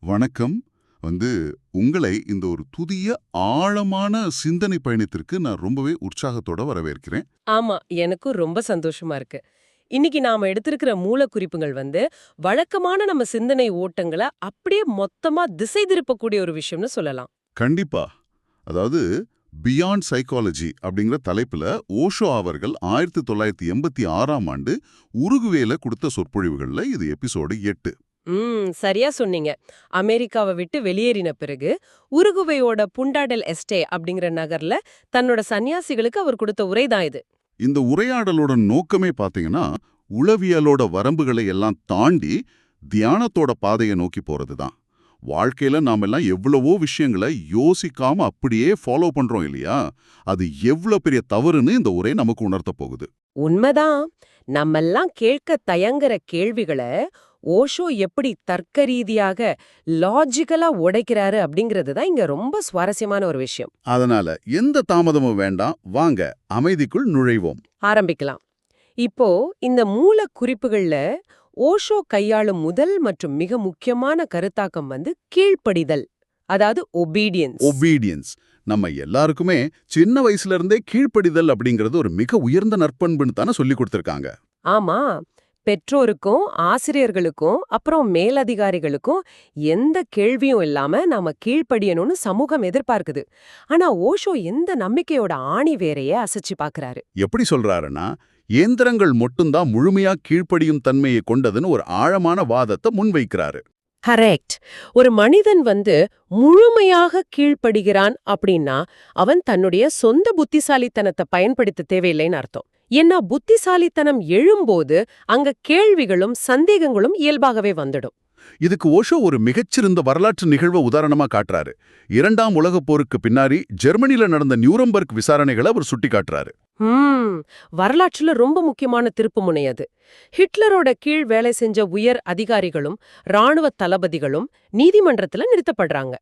வணக்கம். வந்து உங்களை இந்த ஒரு புதிய ஆழமான சிந்தனை பயணத்திற்கு நான் ரொம்பவே உற்சாகத்தோட வரவேற்கிறேன். ஆமா, எனக்கும் ரொம்ப சந்தோஷமா இருக்கு. இன்னைக்கு நாம எடுத்திருக்கிற மூலக்குறிப்புகள் வழக்கமான நம்ம சிந்தனை ஓட்டங்கள அப்படியே மொத்தமா திசை திருப்பக்கூடிய ஒரு விஷயம்னு சொல்லலாம். கண்டிப்பா. அதாவது பியாண்ட் சைக்காலஜி அப்படிங்கிற தலைப்புல ஓஷோ அவர்கள் 1986ஆம் ஆண்டு உருகுவேல கொடுத்த சொற்பொழிவுகள்ல இது எபிசோடு 8. சரியா சொன்னீங்க. அமெரிக்காவை விட்டு வெளியேறின பிறகு உருகுவேயோட புண்டாடெல் எஸ்டே அப்படிங்கிற நகர்ல தன்னோட சன்னியாசிகளுக்கு அவர் கொடுத்த உரைதான் இது. இந்த உரையாடலோட நோக்கமே பாத்தீங்கன்னா, உளவியலோட வரம்புகளை எல்லாம் தாண்டி தியானத்தோட பாதையை நோக்கி போறதுதான். வாழ்க்கையில நாமெல்லாம் எவ்வளவோ விஷயங்களை யோசிக்காம அப்படியே ஃபாலோ பண்றோம் இல்லையா? அது எவ்வளவு பெரிய தவறுன்னு இந்த உரை நமக்கு உணர்த்த போகுது. உண்மைதான். நம்மெல்லாம் கேட்க தயங்குற கேள்விகளை ஓஷோ எப்படி தர்க்க ரீதியாக லாஜிக்கலா உடைக்கிறாரு அப்படிங்கிறது தான் இங்க ரொம்ப சுவாரஸ்யமான ஒரு விஷயம். அதனால எந்த தாமதமும் வேண்டாம், வாங்க அமைதிக்குள் நுழைவோம். ஆரம்பிக்கலாம். இப்போ இந்த மூல குறிப்புகள்ல ஓஷோ கையாளும் முதல் மற்றும் மிக முக்கியமான கருத்தாக்கம் கீழ்ப்படிதல், அதாவது ஒபீடியன்ஸ். ஒபீடியன்ஸ் நம்ம எல்லாருக்குமே சின்ன வயசுல இருந்தே கீழ்ப்படிதல் அப்படிங்கிறது ஒரு மிக உயர்ந்த நற்பண்புன்னு தானே சொல்லி கொடுத்திருக்காங்க. ஆமா, பெற்றோருக்கும் ஆசிரியர்களுக்கும் அப்புறம் மேலதிகாரிகளுக்கும் எந்த கேள்வியும் இல்லாம நாம கீழ்ப்படியணும்னு சமூகம் எதிர்பார்க்குது. ஆனா ஓஷோ எந்த நம்பிக்கையோட ஆணி வேரையே அசைச்சு பாக்குறாரு. எப்படி சொல்றாருன்னா, இயந்திரங்கள் மட்டும்தான் முழுமையா கீழ்ப்படியும் தன்மையை கொண்டதுன்னு ஒரு ஆழமான வாதத்தை முன்வைக்கிறாரு. கரெக்ட். ஒரு மனிதன் முழுமையாக கீழ்ப்படுகிறான் அப்படின்னா அவன் தன்னுடைய சொந்த புத்திசாலித்தனத்தை பயன்படுத்த தேவையில்லைன்னு அர்த்தம். ஏன்னா புத்திசாலித்தனம் எழும்போது அங்க கேள்விகளும் சந்தேகங்களும் இயல்பாகவே வந்துடும். இதுக்கு ஓஷோ ஒரு மிகச்சிறந்த வரலாற்று நிகழ்வை உதாரணமா காட்டுறாரு. 2ஆம் உலகப் போருக்கு பின்னாடி ஜெர்மனில நடந்த நியூரம்பர்க் விசாரணைகளை அவர் சுட்டி காட்டுறாரு. வரலாற்றுல ரொம்ப முக்கியமான திருப்புமுனை அது. ஹிட்லரோட கீழ் வேலை செஞ்ச உயர் அதிகாரிகளும் ராணுவ தளபதிகளும் நீதிமன்றத்துல நிறுத்தப்படுறாங்க.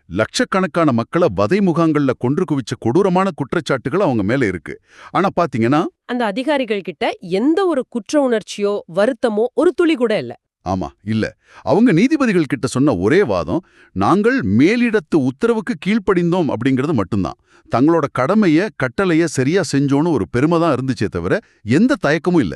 லட்சக்கணக்கான மக்களை வதை முகாங்கள்ல கொன்று குவிச்ச கொடூரமான குற்றச்சாட்டுகள் அவங்க மேல இருக்கு. ஆனா பாத்தீங்கன்னா, அந்த அதிகாரிகள் கிட்ட எந்த ஒரு குற்ற உணர்ச்சியோ வருத்தமோ ஒரு துளி கூட இல்ல. ஆமா, இல்ல. அவங்க நீதிபதிகள் கிட்ட சொன்ன ஒரே வாதம், நாங்கள் மேலிடத்து உத்தரவுக்கு கீழ்ப்படிந்தோம் அப்படிங்கிறது மட்டும்தான். தங்களோட கட்டளைய சரியா செஞ்சோன்னு ஒரு பெருமை தான் இருந்துச்சே தவிர எந்த தயக்கமும் இல்ல.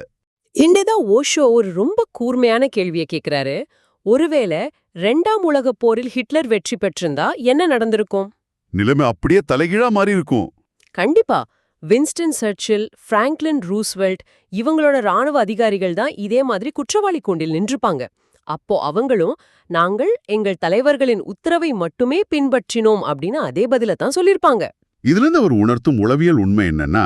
இண்டேதான் ஓஷோ ஒரு ரொம்ப கூர்மையான கேள்வியை கேக்குறாரு. ஒருவேளை 2ஆம் உலகப் போரில் ஹிட்லர் வெற்றி பெற்றிருந்தா என்ன நடந்திருக்கும்? நிலைமை அப்படியே தலைகீழா மாறி இருக்கும். கண்டிப்பா. வின்ஸ்டன் சர்ச்சில், பிராங்க்லின் ரூஸ்வெல்ட் இவங்களோட ராணுவ அதிகாரிகள் தான் இதே மாதிரி குற்றவாளி கூண்டில் நின்றுப்பாங்க. அப்போ அவங்களும் நாங்கள் எங்கள் தலைவர்களின் உத்தரவை மட்டுமே பின்பற்றினோம் அப்படின்னு அதே பதில தான் சொல்லிருப்பாங்க. இதுல அவர் உணர்த்தும் உளவியல் உண்மை என்னன்னா,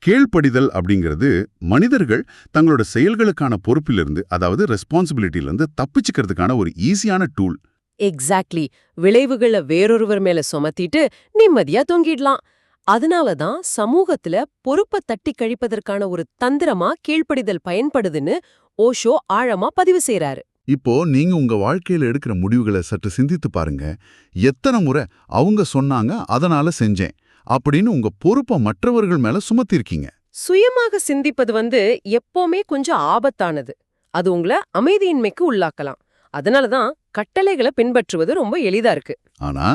கீழ்ப்படிதல் அப்படிங்கிறது மனிதர்கள் தங்களோட செயல்களுக்கான பொறுப்பிலிருந்து, அதாவது ரெஸ்பான்சிபிலிட்டியிலிருந்து தப்பிச்சுக்கிறதுக்கான ஒரு ஈஸியான டூல். எக்ஸாக்ட்லி. விளைவுகளை வேறொருவர் மேல சுமத்திட்டு நிம்மதியா தொங்கிடலாம். அதனாலதான் சமூகத்துல பொறுப்பை தட்டி கழிப்பதற்கான ஒரு தந்திரமா கீழ்ப்படிதல் பயன்படுதுன்னு ஓஷோ ஆழமா பதிவு செய்யறாரு. இப்போ நீங்க உங்க வாழ்க்கையில எடுக்கிற முடிவுகளை சற்று சிந்தித்து பாருங்க. எத்தனை முறை அவங்க சொன்னாங்க, அதனால செஞ்சேன் அப்படின்னு உங்க பொறுப்பை மற்றவர்கள் மேல சுமத்திருக்கீங்க. சுயமாக சிந்திப்பது எப்பவுமே கொஞ்சம் ஆபத்தானது. அது உங்களை அமைதியின்மைக்கு உள்ளாக்கலாம். அதனாலதான் கட்டளைகளை பின்பற்றுவது ரொம்ப எளிதா இருக்கு. ஆனா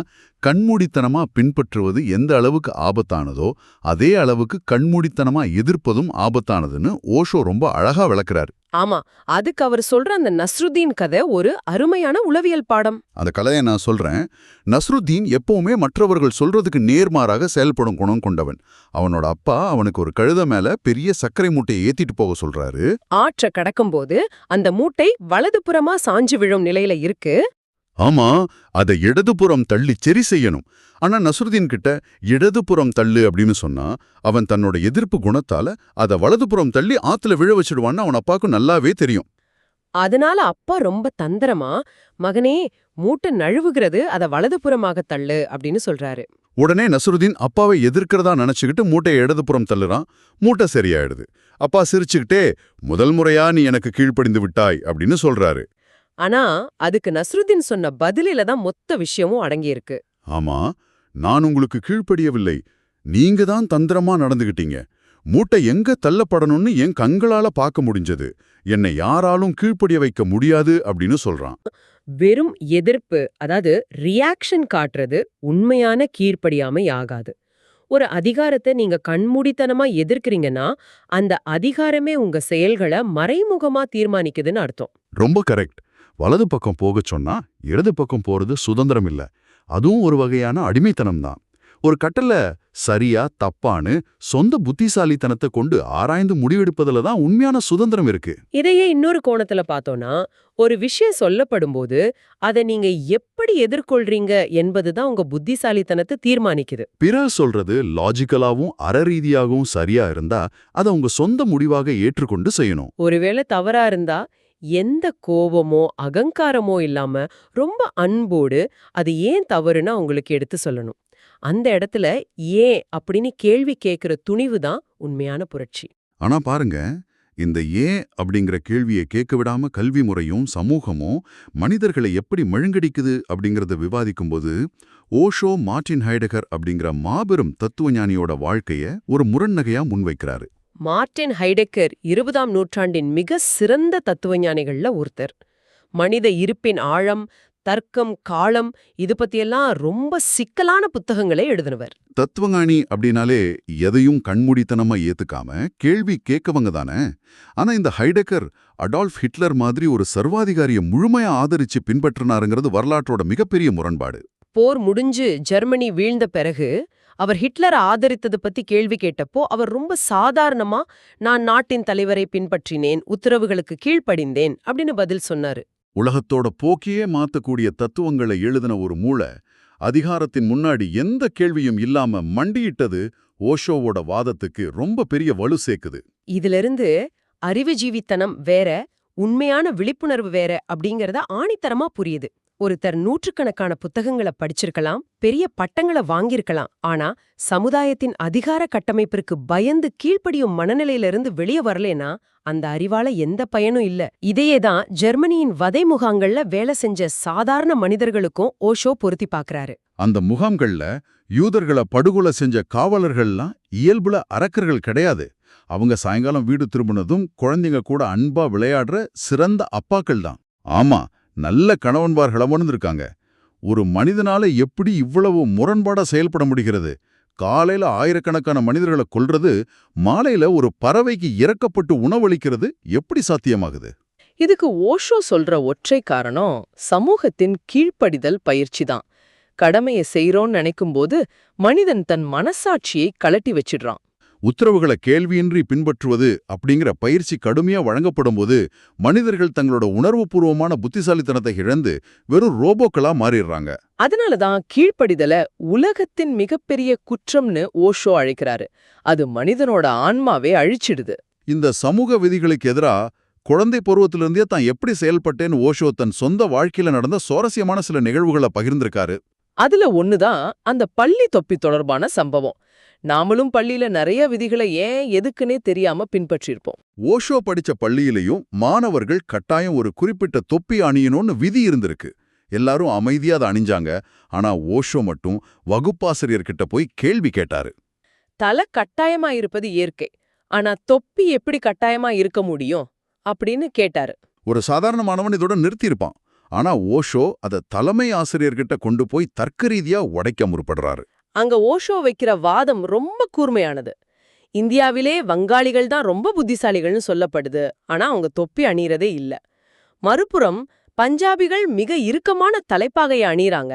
கண்மூடித்தனமா பின்பற்றுவது எந்த அளவுக்கு ஆபத்தானதோ அதே அளவுக்கு கண்மூடித்தனமா எதிர்ப்பதும் ஆபத்தானதுன்னு ஓஷோ ரொம்ப அழகா விளக்குறாரு. ஆமா, அதுக்கு அவர் சொல்ற அந்த நஸ்ருதீன் கதை ஒரு அருமையான உளவியல் பாடம். அந்த கதையை நான் சொல்றேன். நஸ்ருதீன் எப்பவுமே மற்றவர்கள் சொல்றதுக்கு நேர்மாறாக செயல்படும் குணம் கொண்டவன். அவனோட அப்பா அவனுக்கு ஒரு கழுத மேல பெரிய சர்க்கரை மூட்டையை ஏத்திட்டு போக சொல்றாரு. ஆற்ற கடக்கும்போது அந்த மூட்டை வலதுபுறமா சாஞ்சு விழும் நிலையில இருக்கு. ஆமா, அதை இடதுபுறம் தள்ளி சரி செய்யணும். ஆனா நஸ்ருதீன் கிட்ட இடதுபுறம் தள்ளு அப்படின்னு சொன்னா அவன் தன்னோட எதிர்ப்பு குணத்தால அதை வலதுபுறம் தள்ளி ஆத்துல விழ வச்சிடுவான்னு அவன் அப்பாவுக்கும் நல்லாவே தெரியும். அதனால அப்பா ரொம்ப தந்திரமா, மகனே மூட்டை நழுவுகிறது, அதை வலதுபுறமாக தள்ளு அப்படின்னு சொல்றாரு. உடனே நஸ்ருதீன் அப்பாவை எதிர்க்கிறதா நினைச்சுக்கிட்டு மூட்டையை இடதுபுறம் தள்ளுறான். மூட்டை சரியாயிடுது. அப்பா சிரிச்சுக்கிட்டே, முதல் முறையா நீ எனக்கு கீழ்ப்படிந்து விட்டாய் அப்படின்னு சொல்றாரு. ஆனா அதுக்கு நஸ்ருதீன் சொன்ன பதிலில தான் மொத்த விஷயமும் அடங்கியிருக்கு. ஆமா, நான் உங்களுக்கு கீழ்ப்படியவில்லை, நீங்க தான் தந்திரமா நடந்துகிட்டீங்க. மூட்டை எங்க தள்ளப்படணும்னு என் கண்களால பார்க்க முடிஞ்சது. என்னை யாராலும் கீழ்ப்படிய வைக்க முடியாது அப்படின்னு சொல்றான். வெறும் எதிர்ப்பு, அதாவது ரியாக்ஷன் காட்டுறது உண்மையான கீழ்ப்படியாமை ஆகாது. ஒரு அதிகாரத்தை நீங்க கண்மூடித்தனமா எதிர்க்கிறீங்கன்னா, அந்த அதிகாரமே உங்க செயல்களை மறைமுகமா தீர்மானிக்குதுன்னு அர்த்தம். ரொம்ப கரெக்ட். வலது பக்கம் போகச் சொன்னா இடது பக்கம் போறது சுதந்திரம் இல்ல. அதுவும் ஒரு வகையான அடிமைத்தனம் தான். ஒரு கட்டளை சரியா தப்பான்னு சொந்த புத்திசாலித்தனத்தை கொண்டு ஆராய்ந்து முடிவெடுப்பதுல தான் உண்மையான சுதந்திரம் இருக்கு. இதையே இன்னொரு கோணத்துல பார்த்தோம்னா, ஒரு விஷயம் சொல்லப்படும்போது அதை நீங்க எப்படி எதிர்கொள்றீங்க என்பதுதான் உங்க புத்திசாலித்தனத்தை தீர்மானிக்குது. பிறர் சொல்றது லாஜிக்கலாவும் அறரீதியாகவும் சரியா இருந்தா அதை உங்க சொந்த முடிவாக ஏற்றுக்கொண்டு செய்யணும். ஒருவேளை தவறா இருந்தா எந்த கோவமோ அகங்காரமோ இல்லாம ரொம்ப அன்போடு அது ஏன் தவறுனா உங்களுக்கு எடுத்து சொல்லணும். அந்த இடத்துல ஏன் அப்படின்னு கேள்வி கேட்கிற துணிவு தான் உண்மையான புரட்சி. ஆனா பாருங்க, இந்த ஏன் அப்படிங்கிற கேள்வியை கேட்க விடாம கல்வி முறையும் சமூகமும் மனிதர்களை எப்படி மழுங்கடிக்குது அப்படிங்கறத விவாதிக்கும்போது, ஓஷோ மார்ட்டின் ஹைடகர் அப்படிங்கிற மாபெரும் தத்துவஞானியோட வாழ்க்கைய ஒரு முரண்நகையா முன்வைக்கிறாரு. மார்ட்டின் ஹைடெக்கர் 20ஆம் நூற்றாண்டின் மிக சிறந்த தத்துவஞானிகள்ல ஒருத்தர். மனித இருப்பின் ஆழம், தர்க்கம், காலம் இது பத்தியெல்லாம் ரொம்ப சிக்கலான புத்தகங்களை எழுதினவர். தத்துவஞானி அப்படின்னாலே எதையும் கண்மூடித்தனமா ஏத்துக்காம கேள்வி கேட்கவங்க தானே. ஆனா இந்த ஹைடெக்கர் அடால்ஃப் ஹிட்லர் மாதிரி ஒரு சர்வாதிகாரியை முழுமையா ஆதரிச்சு பின்பற்றினாருங்கிறது வரலாற்றோட மிகப்பெரிய முரண்பாடு. போர் முடிஞ்சு ஜெர்மனி வீழ்ந்த பிறகு அவர் ஹிட்லரை ஆதரித்தது பத்தி கேள்வி கேட்டப்போ அவர் ரொம்ப சாதாரணமா, நான் நாட்டின் தலைவரை பின்பற்றினேன், உத்தரவுகளுக்கு கீழ்ப்படிந்தேன் அப்படின்னு பதில் சொன்னாரு. உலகத்தோட போக்கையே மாத்தக்கூடிய தத்துவங்களை எழுதின ஒரு மூளை அதிகாரத்தின் முன்னாடி எந்த கேள்வியும் இல்லாம மண்டியிட்டது ஓஷோவோட வாதத்துக்கு ரொம்ப பெரிய வலு சேர்க்குது. இதிலிருந்து அறிவுஜீவித்தனம் வேற, உண்மையான விழிப்புணர்வு வேற அப்படிங்கறத ஆணித்தரமா புரியுது. ஒருத்தர் நூற்றுக்கணக்கான புத்தகங்களை படிச்சிருக்கலாம், பெரிய பட்டங்களை வாங்கியிருக்கலாம், ஆனா சமுதாயத்தின் அதிகார கட்டமைப்பிற்கு பயந்து கீழ்ப்படியும் மனநிலையிலிருந்து வெளியே வரலேனா அந்த அறிவால எந்த பயனும் இல்ல. இதையேதான் ஜெர்மனியின் வதை முகாங்கள்ல வேலை செஞ்ச சாதாரண மனிதர்களுக்கும் ஓஷோ பொருத்தி பாக்குறாரு. அந்த முகாம்கள்ல யூதர்களை படுகொலை செஞ்ச காவலர்கள்லாம் இயல்புல அரக்கர்கள் கிடையாது. அவங்க சாயங்காலம் வீடு திரும்பினதும் குழந்தைங்க கூட அன்பா விளையாடுற சிறந்த அப்பாக்கள் தான். ஆமா, நல்ல கணவன்மார்களமும் இருக்காங்க. ஒரு மனிதனால எப்படி இவ்வளவு முரண்பாடா செயல்பட முடிகிறது? காலையில ஆயிரக்கணக்கான மனிதர்களை கொல்றது, மாலையில ஒரு பறவைக்கு இறக்கப்பட்டு உணவளிக்கிறது எப்படி சாத்தியமாகுது? இதுக்கு ஓஷோ சொல்ற ஒற்றை காரணம் சமூகத்தின் கீழ்ப்படிதல் பயிற்சி தான். கடமையை செய்யறோன்னு நினைக்கும்போது மனிதன் தன் மனசாட்சியை கலட்டி வச்சிடுறான். உத்தரவுகளை கேள்வியின்றி பின்பற்றுவது அப்படிங்கிற பயிற்சி கடுமையா வழங்கப்படும் போது மனிதர்கள் தங்களோட உணர்வுபூர்வமான புத்திசாலித்தனத்தை இழந்து வெறும் ரோபோக்களா மாறிடுறாங்க. அதனாலதான் கீழ்ப்படிதல உலகத்தின் மிகப்பெரிய குற்றம்னு ஓஷோ அழைக்கிறாரு. அது மனிதனோட ஆன்மாவே அழிச்சிடுது. இந்த சமூக விதிகளுக்கு எதிரா குழந்தை பருவத்திலிருந்தே தான் எப்படி செயல்பட்டேன்னு ஓஷோ தன் சொந்த வாழ்க்கையில நடந்த சுவாரஸ்யமான சில நிகழ்வுகளை பகிர்ந்திருக்காரு. அதுல ஒண்ணுதான் அந்த பள்ளி தொப்பி தொடர்பான சம்பவம். நாமளும் பள்ளியில நிறைய விதிகளை ஏன் எதுக்குன்னே தெரியாம பின்பற்றிருப்போம். ஓஷோ படிச்ச பள்ளியிலையும் மாணவர்கள் கட்டாயம் ஒரு குறிப்பிட்ட தொப்பி அணியணும்னு விதி இருந்திருக்கு. எல்லாரும் அமைதியா அதை அணிஞ்சாங்க. ஆனா ஓஷோ மட்டும் வகுப்பாசிரியர்கிட்ட போய் கேள்வி கேட்டாரு. தலை கட்டாயமா இருப்பது இயற்கை, ஆனா தொப்பி எப்படி கட்டாயமா இருக்க முடியும் அப்படின்னு கேட்டாரு. ஒரு சாதாரணமானவன் இதோட நிறுத்தியிருப்பான். ஆனா ஓஷோ அதை தலைமை ஆசிரியர்கிட்ட கொண்டு போய் தர்க்க ரீதியா உடைக்க முற்படுறாரு. அங்க ஓஷோ வைக்கிற வாதம் ரொம்ப கூர்மையானது. இந்தியாவிலே வங்காளிகள் தான் ரொம்ப புத்திசாலிகள்னு சொல்லப்படுது, ஆனா அவங்க தொப்பி அணியறதே இல்ல. மறுபுறம் பஞ்சாபிகள் மிக இறுக்கமான தலைப்பாகையை அணியறாங்க,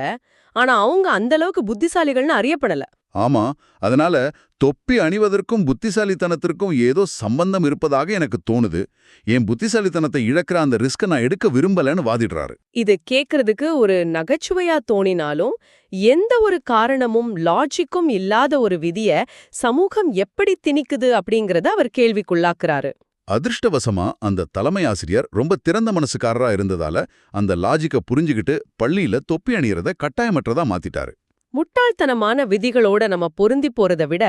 ஆனா அவங்க அந்த அளவுக்கு புத்திசாலிகள்னு அறியப்படல. ஆமா, அதனால தொப்பி அணிவதற்கும் புத்திசாலித்தனத்திற்கும் ஏதோ சம்பந்தம் இருப்பதாக எனக்கு தோணுது. என் புத்திசாலித்தனத்தை இழக்கிற அந்த ரிஸ்க நான் எடுக்க விரும்பலன்னு வாதிடுறாரு. இது கேக்குறதுக்கு ஒரு நகைச்சுவையா தோணினாலும், எந்த ஒரு காரணமும் லாஜிக்கும் இல்லாத ஒரு விதிய சமூகம் எப்படி திணிக்குது அப்படிங்கறத அவர் கேள்விக்குள்ளாக்குறாரு. அதிர்ஷ்டவசமா அந்த தலைமை ஆசிரியர் ரொம்ப திறந்த மனசுக்காரரா இருந்ததால அந்த லாஜிக்க புரிஞ்சுகிட்டு பள்ளியில தொப்பி அணியறத கட்டாயமற்றதா மாத்திட்டாரு. முட்டாள்தனமான விதிகளோட நம்ம பொருந்தி போறதை விட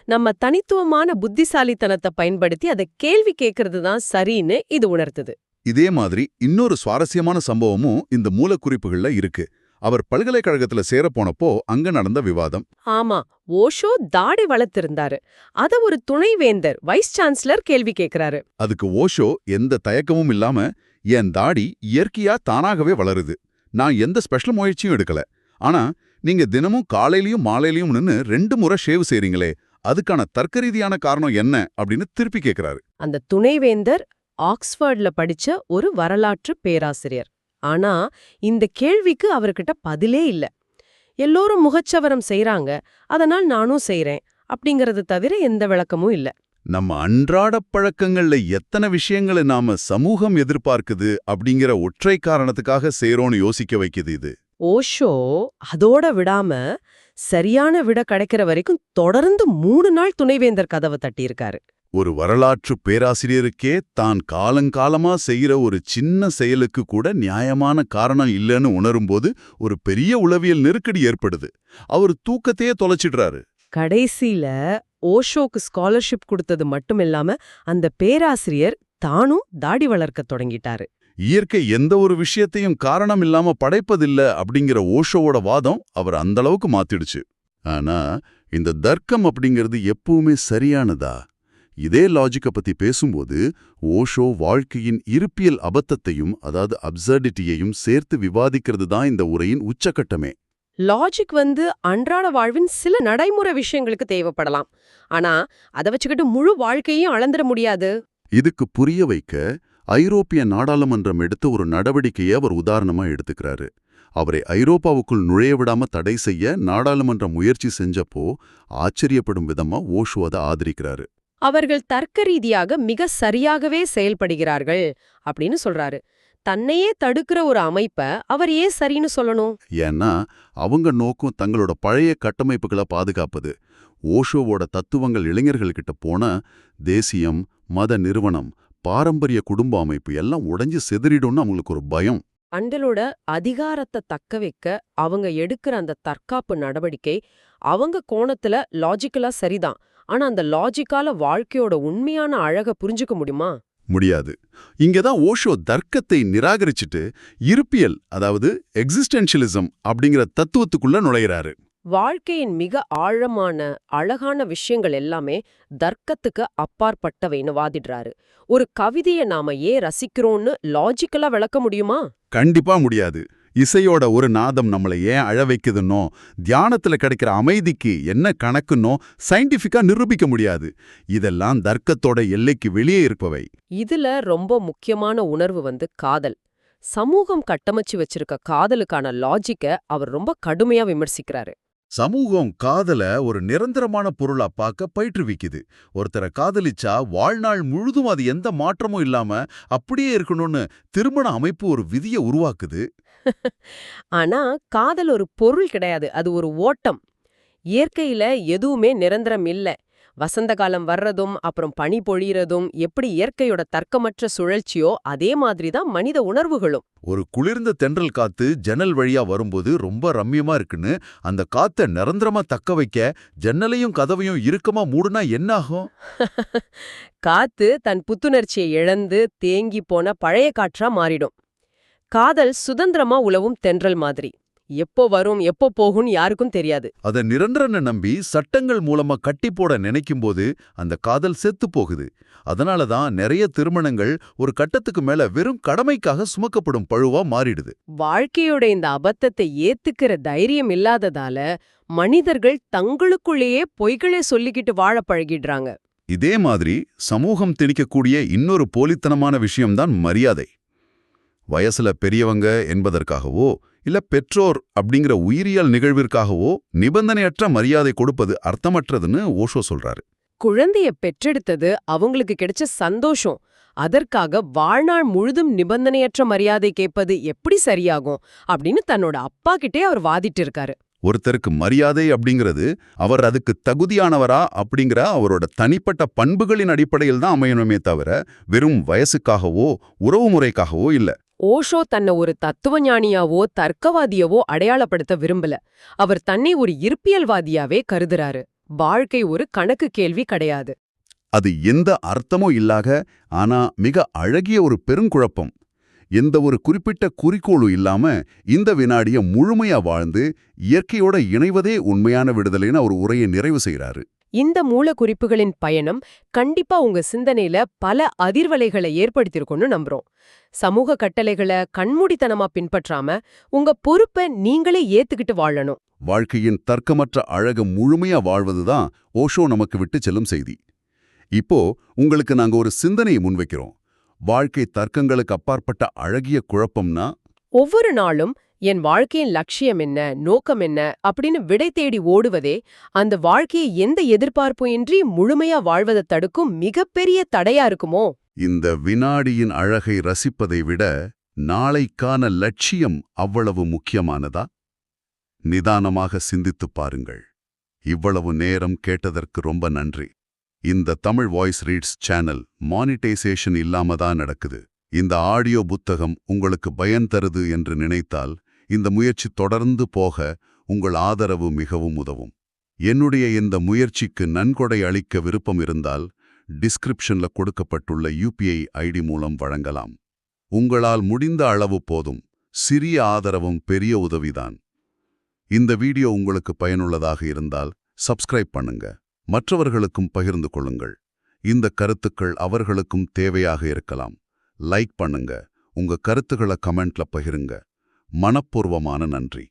நம்ம தனித்துவமான புத்திசாலித்தனத்தை பயன்படுத்தி அதை கேள்வி கேட்கறது தான் சரின்னு இது உணர்த்துது. இதே மாதிரி இன்னொரு சுவாரஸ்யமான சம்பவமும் இந்த மூலக்குறிப்புகள்ல இருக்கு. அவர் பல்கலைக்கழகத்துல சேரப்போனப்போ அங்க நடந்த விவாதம். ஆமா, ஓஷோ தாடி வளர்த்திருந்தாரு. அத ஒரு துணைவேந்தர் வைஸ் சான்சலர் கேள்வி கேக்குறாரு. அதுக்கு ஓஷோ எந்த தயக்கமும் இல்லாம, என் தாடி இயற்கையா தானாகவே வளருது, நான் எந்த ஸ்பெஷல் முயற்சியும் எடுக்கல. ஆனா நீங்க தினமும் காலையிலயும் மாலையிலயும் நின்னு 2 முறை ஷேவ் செய்றீங்களே, அதுக்கான தர்க்கரீதியான காரணம் என்ன அப்படின்னு திருப்பி கேக்குறாரு. அந்த துணைவேந்தர் ஆக்ஸ்போர்ட்ல படிச்ச ஒரு வரலாற்று பேராசிரியர். ஆனா இந்த கேள்விக்கு அவர்கிட்ட பதிலே இல்ல. எல்லோரும் முகச்சவரம் செய்றாங்க, அதனால் நானும் செய்றேன் அப்படிங்கறது தவிர எந்த விளக்கமும் இல்ல. நம்ம அன்றாட பழக்கங்கள்ல எத்தனை விஷயங்களை நாம சமூகம் எதிர்பார்க்குது அப்படிங்கிற ஒற்றை காரணத்துக்காக செய்றோம்னு யோசிக்க வைக்குது இது. ஓஷோ அதோட விடாம சரியான விட கிடைக்கிற வரைக்கும் தொடர்ந்து 3 நாள் துணைவேந்தர் கதவை தட்டியிருக்காரு. ஒரு வரலாற்று பேராசிரியருக்கே தான் காலங்காலமா செய்யற ஒரு சின்ன செயலுக்கு கூட நியாயமான காரணம் இல்லைன்னு உணரும்போது ஒரு பெரிய உளவியல் நெருக்கடி ஏற்படுது. அவர் தூக்கத்தையே தொலைச்சிடுறாரு. கடைசியில ஓஷோக்கு ஸ்காலர்ஷிப் கொடுத்தது மட்டுமில்லாம அந்த பேராசிரியர் தானும் தாடி வளர்க்க தொடங்கிட்டாரு. இயற்கை எந்த ஒரு விஷயத்தையும் காரணம் இல்லாம படைப்பதில்ல அப்படிங்கிற ஓஷோவோட வாதம் அவர் அந்த அளவுக்கு மாத்திடுச்சு. ஆனா இந்த தர்க்கம் அப்படிங்கிறது எப்பவுமே சரியானதா? இதே லாஜிக்க பத்தி பேசும்போது ஓஷோ வாழ்க்கையின் இருப்பியல் அபத்தத்தையும், அதாவது அப்சர்டிட்டியையும் சேர்த்து விவாதிக்கிறது தான் இந்த உரையின் உச்சக்கட்டமே. லாஜிக் அன்றாட வாழ்வின் சில நடைமுறை விஷயங்களுக்கு தேவைப்படலாம். ஆனா அதை வச்சுக்கிட்டு முழு வாழ்க்கையும் அளந்துட முடியாது. இதுக்கு புரிய வைக்க ஐரோப்பிய நாடாளுமன்றம் எடுத்த ஒரு நடவடிக்கையை அவர் உதாரணமா எடுத்துக்கிறாரு. அவரை ஐரோப்பாவுக்குள் நுழைய விடாம தடை செய்ய நாடாளுமன்றம் முயற்சி செஞ்சப்போ ஆச்சரியப்படும் விதமா ஓஷோ அதை ஆதரிக்கிறாரு. அவர்கள் தர்க்க ரீதியாக மிக சரியாகவே செயல்படுகிறார்கள் அப்படின்னு சொல்றாரு. தன்னையே தடுக்கிற ஒரு அமைப்ப அவர் ஏன் சரின்னு சொல்லணும்? ஏன்னா அவங்க நோக்கம் தங்களோட பழைய கட்டமைப்புகளை பாதுகாப்பது. ஓஷோவோட தத்துவங்கள் இளைஞர்கள்கிட்ட போன தேசியம், மத நிறுவனம், பாரம்பரிய குடும்ப அமைப்பு எல்லாம் உடைஞ்சு செதறிடும்னு அவங்களுக்கு ஒரு பயம். அண்டலோட அதிகாரத்தை தக்க வைக்க அவங்க எடுக்கிற அந்த தற்காப்பு நடவடிக்கை அவங்க கோணத்துல லாஜிக்கலா சரிதான். ஆனா அந்த லாஜிக்கால வாழ்க்கையோட உண்மையான அழக புரிஞ்சுக்க முடியுமா? முடியாது. இங்கதான் ஓஷோ தர்க்கத்தை நிராகரிச்சுட்டு இருப்பியல், அதாவது எக்ஸிஸ்டென்ஷியலிசம் அப்படிங்கிற தத்துவத்துக்குள்ள நுழையிறாரு. வாழ்க்கையின் மிக ஆழமான அழகான விஷயங்கள் எல்லாமே தர்க்கத்துக்கு அப்பாற்பட்டவைன்னு வாதிடுறாரு. ஒரு கவிதையை நாம ஏன் ரசிக்கிறோம்னு லாஜிக்கலா விளக்க முடியுமா? கண்டிப்பா முடியாது. இசையோட ஒரு நாதம் நம்மளை ஏன் அழ வைக்குதுன்னோ, தியானத்துல கிடைக்கிற அமைதிக்கு என்ன கணக்குன்னோ சயின்டிஃபிக்கா நிரூபிக்க முடியாது. இதெல்லாம் தர்க்கத்தோட எல்லைக்கு வெளியே இருப்பவை. இதுல ரொம்ப முக்கியமான உணர்வு காதல். சமூகம் கட்டமைச்சு வச்சிருக்க காதலுக்கான லாஜிக்க அவர் ரொம்ப கடுமையா விமர்சிக்கிறாரு. சமூகம் காதல ஒரு நிரந்தரமான பொருளா பார்க்க பயிற்றுவிக்குது. ஒருத்தரை காதலிச்சா வாழ்நாள் முழுதும் அது எந்த மாற்றமும் இல்லாம அப்படியே இருக்கணும்னு திருமண அமைப்பு ஒரு விதியை உருவாக்குது. ஆனா காதல் ஒரு பொருள் கிடையாது, அது ஒரு ஓட்டம். இயற்கையில எதுவுமே நிரந்தரம் இல்ல. வசந்த காலம் வர்றதும் அப்புறம் பனி பொழியறதும் எப்படி இயற்கையோட தர்க்கமற்ற சுழற்சியோ அதே மாதிரிதான் மனித உணர்வுகளும். ஒரு குளிர்ந்த தென்றல் காத்து ஜன்னல் வழியா வரும்போது ரொம்ப ரம்யமா இருக்குன்னு அந்த காத்த நிரந்தரமா தக்க வைக்க ஜன்னலையும் கதவையும் இறுக்கமா மூடுனா என்ன ஆகும்? காத்து தன் புத்துணர்ச்சியை இழந்து தேங்கி போன பழைய காற்றா மாறிடும். காதல் சுதந்திரமா உலவும் தென்றல் மாதிரி. எப்போ வரும் எப்போ போகும் யாருக்கும் தெரியாது. அதை நிரந்தரன்னு நம்பி சட்டங்கள் மூலமா கட்டி போட நினைக்கும்போது அந்த காதல் செத்து போகுது. அதனாலதான் நிறைய திருமணங்கள் ஒரு கட்டத்துக்கு மேல வெறும் கடமைக்காக சுமக்கப்படும் பழுவா மாறிடுது. வாழ்க்கையோட இந்த அபத்தத்தை ஏத்துக்கிற தைரியம் இல்லாததால மனிதர்கள் தங்களுக்குள்ளேயே பொய்களே சொல்லிக்கிட்டு வாழ பழகிடுறாங்க. இதே மாதிரி சமூகம் திணிக்கக்கூடிய இன்னொரு போலித்தனமான விஷயம்தான் மரியாதை. வயசுல பெரியவங்க என்பதற்காகவோ இல்ல பெற்றோர் அப்படிங்கிற உயிரியல் நிகழ்விற்காகவோ நிபந்தனையற்ற மரியாதை கொடுப்பது அர்த்தமற்றதுன்னு ஓஷோ சொல்றாரு. குழந்தைய பெற்றெடுத்தது அவங்களுக்கு கிடைச்ச சந்தோஷம். அதற்காக வாழ்நாள் முழுதும் நிபந்தனையற்ற மரியாதை கேட்பது எப்படி சரியாகும் அப்படின்னு தன்னோட அப்பா கிட்டே அவர் வாதிட்டு இருக்காரு. ஒருத்தருக்கு மரியாதை அப்படிங்கிறது அவர் அதுக்கு தகுதியானவரா அப்படிங்கிற அவரோட தனிப்பட்ட பண்புகளின் அடிப்படையில் தான் அமையணுமே தவிர வெறும் வயசுக்காகவோ உறவுமுறைக்காகவோ இல்ல. ஓஷோ தன்னை ஒரு தத்துவஞானியாவோ தர்க்கவாதியாவோ அடையாளப்படுத்த விரும்பல. அவர் தன்னை ஒரு இருப்பியல்வாதியாவே கருதுறாரு. வாழ்க்கை ஒரு கணக்கு கேள்வி கிடையாது. அது எந்த அர்த்தமும் இல்லாத ஆனா மிக அழகிய ஒரு பெருங்குழப்பம். எந்த ஒரு குறிப்பிட்ட குறிக்கோளும் இல்லாம இந்த வினாடிய முழுமையா வாழ்ந்து இயற்கையோட இணைவதே உண்மையான விடுதலைன்னு அவர் உரையை நிறைவு செய்றாரு. இந்த மூலக்குறிப்புகளின் பயணம் கண்டிப்பா உங்க சிந்தனையில பல அதிர்வலைகளை ஏற்படுத்தியிருக்கும்னு நம்புறோம். சமூக கட்டளைகளை கண்மூடித்தனமா பின்பற்றாம உங்க பொறுப்பை நீங்களே ஏத்துக்கிட்டு வாழணும். வாழ்க்கையின் தர்க்கமற்ற அழக முழுமையா வாழ்வதுதான் ஓஷோ நமக்கு விட்டு செல்லும் செய்தி. இப்போ உங்களுக்கு நாங்க ஒரு சிந்தனையை முன்வைக்கிறோம். வாழ்க்கை தர்க்கங்களுக்கு அப்பாற்பட்ட அழகிய குழப்பம்னா, ஒவ்வொரு நாளும் என் வாழ்க்கையின் லட்சியம் என்ன, நோக்கம் என்ன அப்படின்னு விடை தேடி ஓடுவதே அந்த வாழ்க்கையை எந்த எதிர்பார்ப்பும் இன்றி முழுமையா வாழ்வதை தடுக்கும் மிகப்பெரிய தடையா இருக்குமோ? இந்த வினாடியின் அழகை ரசிப்பதை விட நாளைக்கான லட்சியம் அவ்வளவு முக்கியமானதா? நிதானமாக சிந்தித்துப் பாருங்கள். இவ்வளவு நேரம் கேட்டதற்கு ரொம்ப நன்றி. இந்த Tamil voice reads channel monetisation இல்லாம தான் நடக்குது. இந்த ஆடியோ புத்தகம் உங்களுக்கு பயன் தருது என்று நினைத்தால் இந்த முயற்சி தொடர்ந்து போக உங்கள் ஆதரவு மிகவும் உதவும். என்னுடைய இந்த முயற்சிக்கு நன்கொடை அளிக்க விருப்பம் இருந்தால் டிஸ்கிரிப்ஷன்ல கொடுக்கப்பட்டுள்ள UPI ஐடி மூலம் வழங்கலாம். உங்களால் முடிந்த அளவு போதும். சிறிய ஆதரவும் பெரிய உதவிதான். இந்த வீடியோ உங்களுக்கு பயனுள்ளதாக இருந்தால் சப்ஸ்கிரைப் பண்ணுங்க. மற்றவர்களுக்கும் பகிர்ந்து கொள்ளுங்கள். இந்த கருத்துக்கள் அவர்களுக்கும் தேவையாக இருக்கலாம். லைக் பண்ணுங்க. உங்க கருத்துக்களை கமெண்ட்ல பகிருங்க. மனப்பூர்வமான நன்றி.